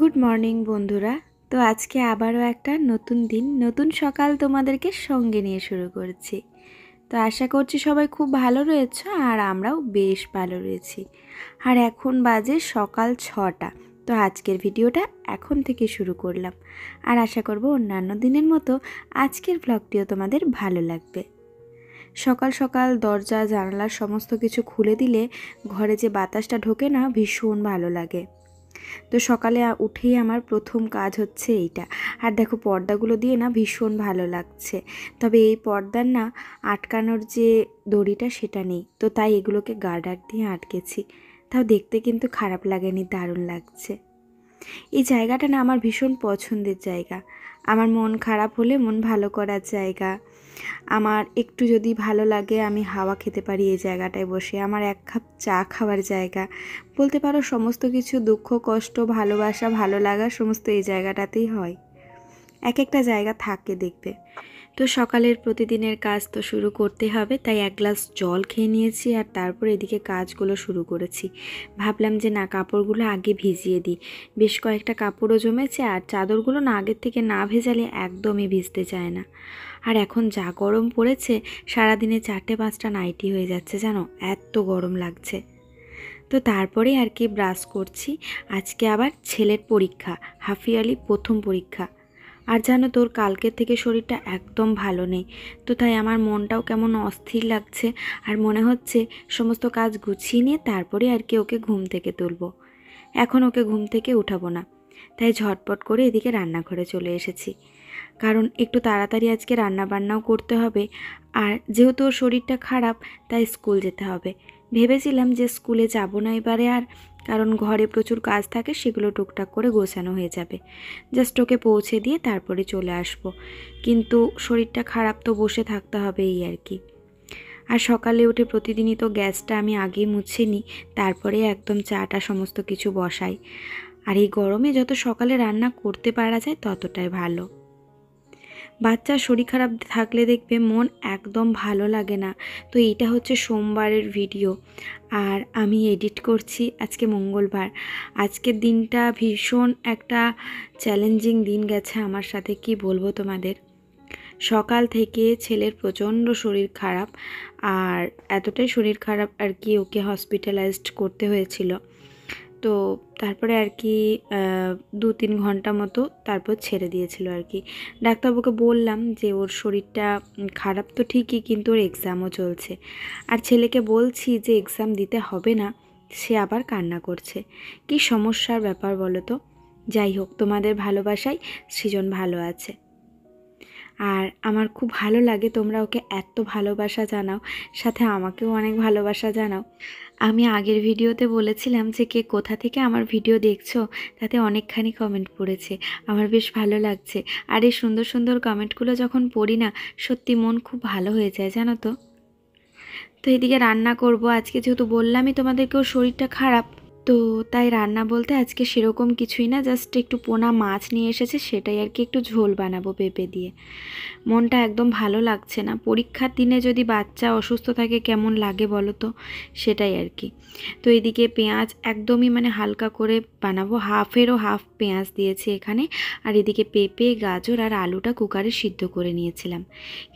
Good morning বন্ধুরা। তো আজকে আবারও একটা নতুন দিন, নতুন সকাল তোমাদেরকে সঙ্গে নিয়ে শুরু করছি। তো আশা করছি সবাই খুব ভালো রয়েছে আর আমরাও বেশ ভালো রয়েছি। আর এখন বাজে সকাল 6টা। তো আজকের ভিডিওটা এখন থেকে শুরু করলাম আর আশা করব অন্যান্য দিনের মতো আজকের ব্লগটিও তোমাদের ভালো লাগবে। সকাল সকাল দরজা জানালা সমস্ত কিছু খুলে দিলে ঘরে যে বাতাসটা ঢোকে না, ভীষণ ভালো লাগে। তো সকালে উঠেই আমার প্রথম কাজ হচ্ছে এইটা। আর দেখো পর্দাগুলো দিয়ে না ভীষণ ভালো লাগছে, তবে এই পর্দার না আটকানোর যে দড়িটা সেটা নেই, তো তাই এগুলোকে গার্ডার দিয়ে আটকেছি। তাও দেখতে কিন্তু খারাপ লাগেনি, দারুণ লাগছে। এই জায়গাটা না আমার ভীষণ পছন্দের জায়গা। আমার মন খারাপ হলে মন ভালো করার জায়গা। আমার একটু যদি ভালো লাগে আমি হাওয়া খেতে পারি এই জায়গাটায় বসে। আমার এক কাপ চা খাওয়ার জায়গা বলতে পারো। সমস্ত কিছু দুঃখ কষ্ট ভালোবাসা ভালো লাগা সমস্ত এই জায়গাটাতেই হয়। এক একটা জায়গা থাকে দেখবে। তো সকালের প্রতিদিনের কাজ তো শুরু করতে হবে, তাই এক গ্লাস জল খেয়ে নিয়েছি আর তারপর এদিকে কাজগুলো শুরু করেছি। ভাবলাম যে না, কাপড়গুলো আগে ভিজিয়ে দিই। বেশ কয়েকটা কাপড়ও জমেছে আর চাদরগুলো না আগের থেকে না ভেজালে একদমই ভিজতে চায় না। আর এখন যা গরম পড়েছে, সারাদিনে 4-5টা নাইটি হয়ে যাচ্ছে জানো, এত গরম লাগছে। তো তারপরে আর কি ব্রাশ করছি। আজকে আবার ছেলের পরীক্ষা, হাফ ইয়ারলি প্রথম পরীক্ষা। আর জানো তোর কালকের থেকে শরীরটা একদম ভালো নেই, তো তাই আমার মনটাও কেমন অস্থির লাগছে। আর মনে হচ্ছে সমস্ত কাজ গুছিয়ে নিয়ে তারপরে আর কি ওকে ঘুম থেকে তুলব। এখন ওকে ঘুম থেকে উঠাবো না, তাই ঝটপট করে এদিকে রান্নাঘরে চলে এসেছি। কারণ একটু তাড়াতাড়ি আজকে রান্না বান্নাও করতে হবে। আর যেহেতু ওর শরীরটা খারাপ, তাই স্কুল যেতে হবে। ভেবেছিলাম যে স্কুলে যাব না এবারে আর, কারণ ঘরে প্রচুর কাজ থাকে, সেগুলো টুকটাক করে গোছানো হয়ে যাবে। জাস্ট ওকে পৌঁছে দিয়ে তারপরে চলে আসব। কিন্তু শরীরটা খারাপ, তো বসে থাকতে হবে এই আর কি। আর সকালে উঠে প্রতিদিনই তো গ্যাসটা আমি আগেই মুছে নিই, তারপরে একদম চাটা সমস্ত কিছু বসাই। আর এই গরমে যত সকালে রান্না করতে পারা যায় ততটাই ভালো। বাচ্চার শরীর খারাপ থাকলে দেখবে মন একদম ভালো লাগে না। তো এইটা হচ্ছে সোমবারের ভিডিও আর আমি এডিট করছি আজকে মঙ্গলবার। আজকের দিনটা ভীষণ একটা চ্যালেঞ্জিং দিন গেছে আমার সাথে, কি বলবো তোমাদের। সকাল থেকে ছেলের প্রচণ্ড শরীর খারাপ, আর এতটাই শরীর খারাপ আর কি ওকে হসপিটালাইজড করতে হয়েছিল। তো তারপরে আর কি 2-3 ঘন্টা মতো তারপর ছেড়ে দিয়েছিল আর কি। ডাক্তারবাবুকে বললাম যে ওর শরীরটা খারাপ তো ঠিকই, কিন্তু ওর এক্সামও চলছে। আর ছেলেকে বলছি যে এক্সাম দিতে হবে না, সে আবার কান্না করছে। কি সমস্যার ব্যাপার বলো তো। যাই হোক, তোমাদের ভালোবাসায় সৃজন ভালো আছে। আর আমার খুব ভালো লাগে তোমরা ওকে এত ভালোবাসা জানাও, সাথে আমাকেও অনেক ভালোবাসা জানাও। আমি আগের ভিডিওতে বলেছিলাম যে কে কোথা থেকে আমার ভিডিও দেখছো, তাতে অনেকখানি কমেন্ট পড়েছে। আমার বেশ ভালো লাগছে। আর এই সুন্দর সুন্দর কমেন্টগুলো যখন পড়ি না, সত্যি মন খুব ভালো হয়ে যায় জানো তো। তো এদিকে রান্না করব আজকে, যেহেতু বললামই তোমাদেরকেও শরীরটা খারাপ, তো তাই রান্না বলতে আজকে সেরকম কিছুই না, জাস্ট একটু পোনা মাছ নিয়ে এসেছে, সেটাই আর কি একটু ঝোল বানাবো পেঁপে দিয়ে। মনটা একদম ভালো লাগছে না। পরীক্ষার দিনে যদি বাচ্চা অসুস্থ থাকে কেমন লাগে বলো তো, সেটাই আর কি। তো এদিকে পেঁয়াজ একদমই মানে হালকা করে বানাবো, হাফেরও হাফ পেঁয়াজ দিয়েছি এখানে। আর এদিকে পেঁপে গাজর আর আলুটা কুকারে সিদ্ধ করে নিয়েছিলাম।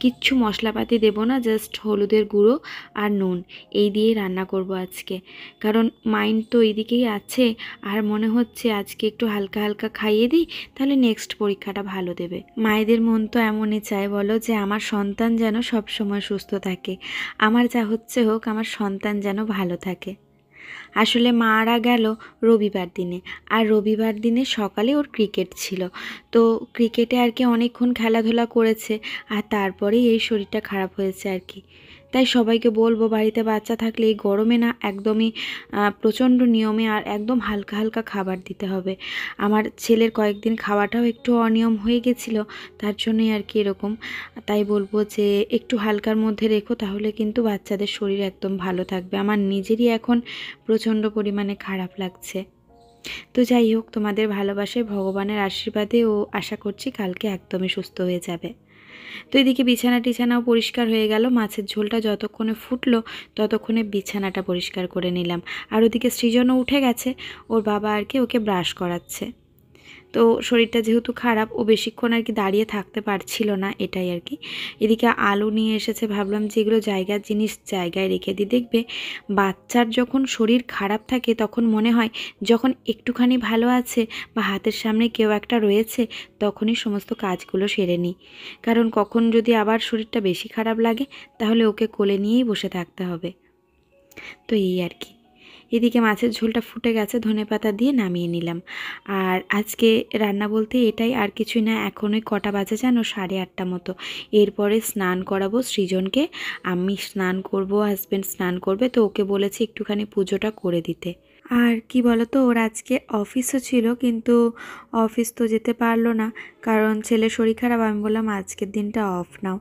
কিচ্ছু মশলাপাতি দেবো না, জাস্ট হলুদের গুঁড়ো আর নুন এই দিয়েই রান্না করব আজকে। কারণ মাইন্ড তো এইদিকেই আছে, আর মনে হচ্ছে আজকে একটু হালকা হালকা খাইয়ে দিই, তাহলে নেক্সট পরীক্ষাটা ভালো দেবে। মায়েদের মন তো এমনই চায় বলো, যে আমার সন্তান যেন সব সময় সুস্থ থাকে, আমার যা হচ্ছে হোক, আমার সন্তান যেন ভালো থাকে। আসলে মারা গেল রবিবার দিনে, আর রবিবার দিনে সকালে ওর ক্রিকেট ছিল। তো ক্রিকেটে আর কি অনেকক্ষণ খেলাধুলা করেছে, আর তারপরেই এই শরীরটা খারাপ হয়েছে আর কি। তাই সবাইকে বলবো বাড়িতে বাচ্চা থাকলে এই গরমে না একদমই প্রচণ্ড নিয়মে আর একদম হালকা হালকা খাবার দিতে হবে। আমার ছেলের কয়েকদিন খাওয়াটাও একটু অনিয়ম হয়ে গেছিলো, তার জন্যই আর কি এরকম। তাই বলবো যে একটু হালকার মধ্যে রেখো, তাহলে কিন্তু বাচ্চাদের শরীর একদম ভালো থাকবে। আমার নিজেরই এখন প্রচণ্ড পরিমাণে খারাপ লাগছে। তো যাই হোক, তোমাদের ভালোবাসায় ভগবানের আশীর্বাদে ও আশা করছি কালকে একদমই সুস্থ হয়ে যাবে। তো এদিকে বিছানা টিছানাও পরিষ্কার হয়ে গেল। মাছের ঝোলটা যতক্ষণে ফুটলো ততক্ষণে বিছানাটা পরিষ্কার করে নিলাম। আর ওদিকে সৃজনও উঠে গেছে, ওর বাবা আর কি ওকে ব্রাশ করাচ্ছে। তো শরীরটা যেহেতু খারাপ, ও বেশিক্ষণ আর কি দাঁড়িয়ে থাকতে পারছিল না, এটাই আর কি। এদিকে আলু নিয়ে এসেছে, ভাবলাম যে এগুলো জায়গার জিনিস জায়গায় রেখে দিই। দেখবে বাচ্চার যখন শরীর খারাপ থাকে তখন মনে হয় যখন একটুখানি ভালো আছে বা হাতের সামনে কেউ একটা রয়েছে তখনই সমস্ত কাজগুলো সেরে নিই, কারণ কখন যদি আবার শরীরটা বেশি খারাপ লাগে তাহলে ওকে কোলে নিয়েই বসে থাকতে হবে। তো এই আর কি। এদিকে মাছের ঝোলটা ফুটে গেছে, ধনেপাতা দিয়ে নামিয়ে নিলাম। আর আজকে রান্না বলতে এটাই, আর কিছুই না। এখনই কটা বাজে জানো, 8:30 মতো। এরপরে স্নান করাবো সৃজনকে, আমি স্নান করব, হাজব্যান্ড স্নান করবে, তো ওকে বলেছি একটুখানি পুজোটা করে দিতে। আর কি বলতো, ওর আজকে অফিসও ছিল, কিন্তু অফিস তো যেতে পারলো না, কারণ ছেলের শরীর খারাপ। আমি বললাম আজকের দিনটা অফ নাও,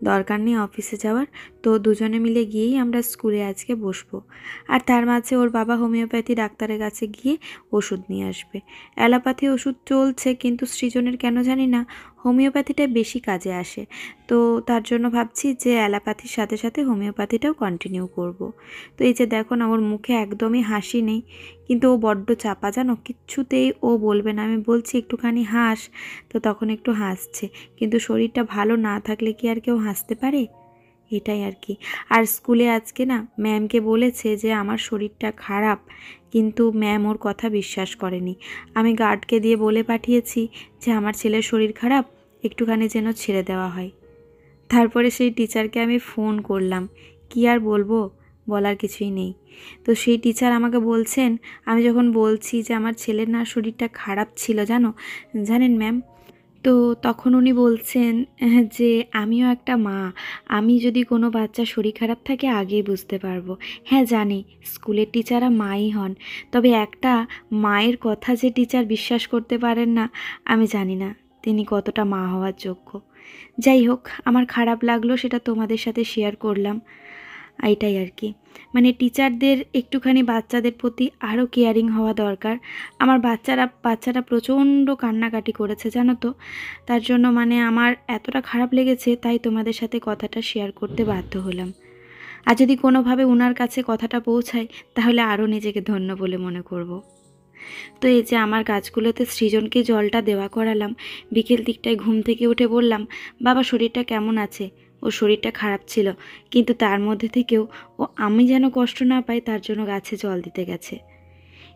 দরকার নেই অফিসে যাওয়ার। তো দুজনে মিলে গিয়েই আমরা স্কুলে আজকে বসবো। আর তার মাঝে ওর বাবা হোমিওপ্যাথি ডাক্তারের কাছে গিয়ে ওষুধ নিয়ে আসবে। অ্যালোপ্যাথি ওষুধ চলছে, কিন্তু সৃজনের কেন জানি না হোমিওপ্যাথিটা বেশি কাজে আসে। তো তার জন্য ভাবছি যে অ্যালোপ্যাথির সাথে সাথে হোমিওপ্যাথিটাও কন্টিনিউ করব। তো এই যে দেখো না, ওর মুখে একদমই হাসি নেই, কিন্তু ও বড্ড চাপা জানো, কিচ্ছুতেই ও বলবে না। আমি বলছি একটুখানি হাস, তো তখন একটু হাসছে। কিন্তু শরীরটা ভালো না থাকলে কি আর কেউ হাসতে পারে? এটাই আর কি। আর স্কুলে আজকে না ম্যামকে বলেছে যে আমার শরীরটা খারাপ, কিন্তু ম্যাম ওর কথা বিশ্বাস করেনি। আমি গার্ডকে দিয়ে বলে পাঠিয়েছি যে আমার ছেলের শরীর খারাপ, একটুখানি যেন ছেড়ে দেওয়া হয়। তারপরে সেই টিচারকে আমি ফোন করলাম, কি আর বলবো, বলার কিছুই নেই। তো সেই টিচার আমাকে বলছেন, আমি যখন বলছি যে আমার ছেলের না শরীরটা খারাপ ছিল জানেন ম্যাম, তো তখন উনি বলছেন যে আমিও একটা মা, আমি যদি কোনো বাচ্চার শরীর খারাপ থাকে আগেই বুঝতে পারবো। হ্যাঁ জানি, স্কুলের টিচাররা মাই হন, তবে একটা মায়ের কথা যে টিচার বিশ্বাস করতে পারেন না, আমি জানি না তিনি কতটা মা হওয়ার যোগ্য। যাই হোক, আমার খারাপ লাগলো, সেটা তোমাদের সাথে শেয়ার করলাম। এটাই আর কি। মানে টিচারদের একটুখানি বাচ্চাদের প্রতি আরও কেয়ারিং হওয়া দরকার। আমার বাচ্চারা প্রচণ্ড কান্নাকাটি করেছে জানো তো, তার জন্য মানে আমার এতটা খারাপ লেগেছে, তাই তোমাদের সাথে কথাটা শেয়ার করতে বাধ্য হলাম। আর যদি কোনোভাবে ওনার কাছে কথাটা পৌঁছায় তাহলে আরও নিজেকে ধন্য বলে মনে করব। তো এই যে আমার গাছগুলোতে সৃজনকে জলটা দেওয়া করালাম। বিকেল দিকটায় ঘুম থেকে উঠে বললাম, বাবা শরীরটা কেমন আছে? ও শরীরটা খারাপ ছিল, কিন্তু তার মধ্যে থেকেও ও আমি যেন কষ্ট না পাই তার জন্য গাছে জল দিতে গেছে।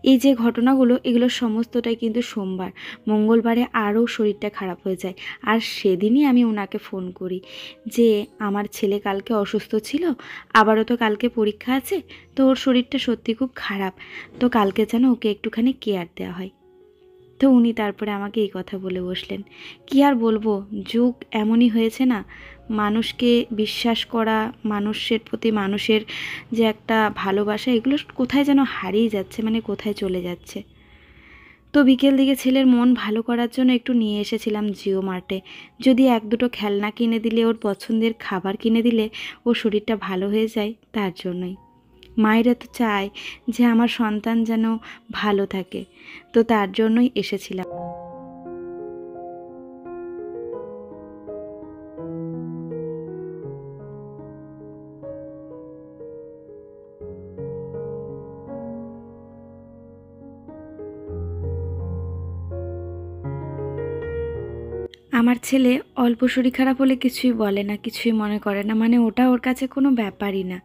এই যে ঘটনাগুলো, এগুলো সমস্তটাই কিন্তু সোমবার। মঙ্গলবারে আরও শরীরটা খারাপ হয়ে যায়, আর সেদিনই আমি ওনাকে ফোন করি যে আমার ছেলে কালকে অসুস্থ ছিল, আবারও তো কালকে পরীক্ষা আছে, তো ওর শরীরটা সত্যি খুব খারাপ, তো কালকে যেন ওকে একটুখানি কেয়ার দেওয়া হয়। তো উনি তারপরে আমাকে এই কথা বলে বসলেন। কি আর বলবো, যুগ এমনই হয়েছে না, মানুষকে বিশ্বাস করা, মানুষের প্রতি মানুষের যে একটা ভালোবাসা, এগুলো কোথায় যেন হারিয়ে যাচ্ছে, মানে কোথায় চলে যাচ্ছে। তো বিকেল দিকে ছেলের মন ভালো করার জন্য একটু নিয়ে এসেছিলাম জিও মার্টে। যদি এক দুটো খেলনা কিনে দিলে, ওর পছন্দের খাবার কিনে দিলে ওর শরীরটা ভালো হয়ে যায়, তার জন্যই। মায়েরা তো চায় যে আমার সন্তান যেন ভালো থাকে, তো তার জন্যই এসেছিলাম। আমার ছেলে অল্প শরীর খারাপ হলে কিছুই বলে না, কিছুই মনে করে না, মানে ওটা ওর কাছে কোনো ব্যাপারই না।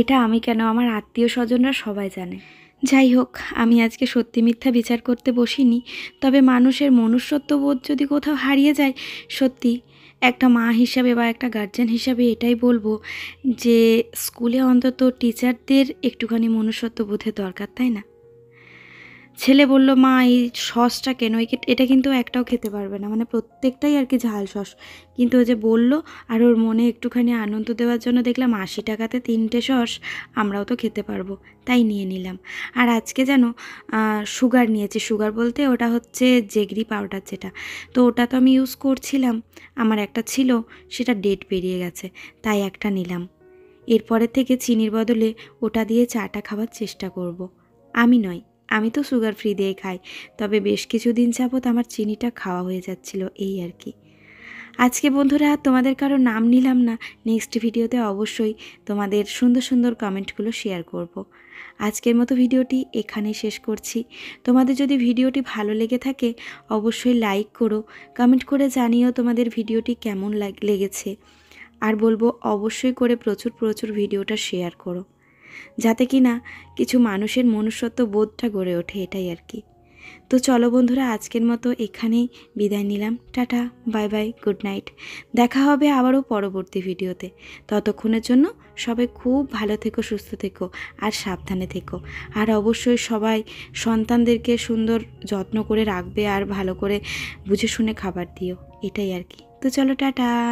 এটা আমি কেন, আমার আত্মীয় স্বজনরা সবাই জানে। যাই হোক, আমি আজকে সত্যি মিথ্যা বিচার করতে বসিনি, তবে মানুষের মনুষ্যত্ববোধ যদি কোথাও হারিয়ে যায়, সত্যি একটা মা হিসাবে বা একটা গার্জেন হিসাবে এটাই বলবো যে স্কুলে অন্তত টিচারদের একটুখানি মনুষ্যত্ববোধের দরকার, তাই না? ছেলে বলল, মা এই সসটা কেন, এটা কিন্তু একটাও খেতে পারবে না, মানে প্রত্যেকটাই আর কি ঝাল সস। কিন্তু ও যে বলল, আর ওর মনে একটুখানি আনন্দ দেওয়ার জন্য দেখলাম 80 টাকাতে 3টে সস, আমরাও তো খেতে পারবো, তাই নিয়ে নিলাম। আর আজকে যেন সুগার নিয়েছি, সুগার বলতে ওটা হচ্ছে জেগরি পাউডার যেটা, তো ওটা তো আমি ইউজ করছিলাম, আমার একটা ছিল, সেটা ডেট পেরিয়ে গেছে, তাই একটা নিলাম। এরপরের থেকে চিনির বদলে ওটা দিয়ে চাটা খাওয়ার চেষ্টা করব। আমি নয়, আমি তো সুগার ফ্রি দিয়ে খাই, তবে বেশ কিছুদিন যাবত আমার চিনিটা খাওয়া হয়ে যাচ্ছিল, এই আর কি। আজকে বন্ধুরা তোমাদের কারো নাম নিলাম না, নেক্সট ভিডিওতে অবশ্যই তোমাদের সুন্দর সুন্দর কমেন্টগুলো শেয়ার করব। আজকের মতো ভিডিওটি এখানেই শেষ করছি। তোমাদের যদি ভিডিওটি ভালো লেগে থাকে অবশ্যই লাইক করো, কমেন্ট করে জানিও তোমাদের ভিডিওটি কেমন লেগেছে। আর বলবো অবশ্যই করে প্রচুর প্রচুর ভিডিওটা শেয়ার করো, যাতে কি না কিছু মানুষের মনুষ্যত্ব বোধটা গড়ে ওঠে, এটাই আর কি। তো চলো বন্ধুরা, আজকের মতো এখানেই বিদায় নিলাম। Tata, bye bye, good night. দেখা হবে আবারও পরবর্তী ভিডিওতে। ততক্ষণের জন্য সবাই খুব ভালো থেকো, সুস্থ থেকো আর সাবধানে থেকো। আর অবশ্যই সবাই সন্তানদেরকে সুন্দর যত্ন করে রাখবে আর ভালো করে বুঝে শুনে খাবার দিও, এটাই আর কি। তো চলো, টাটা।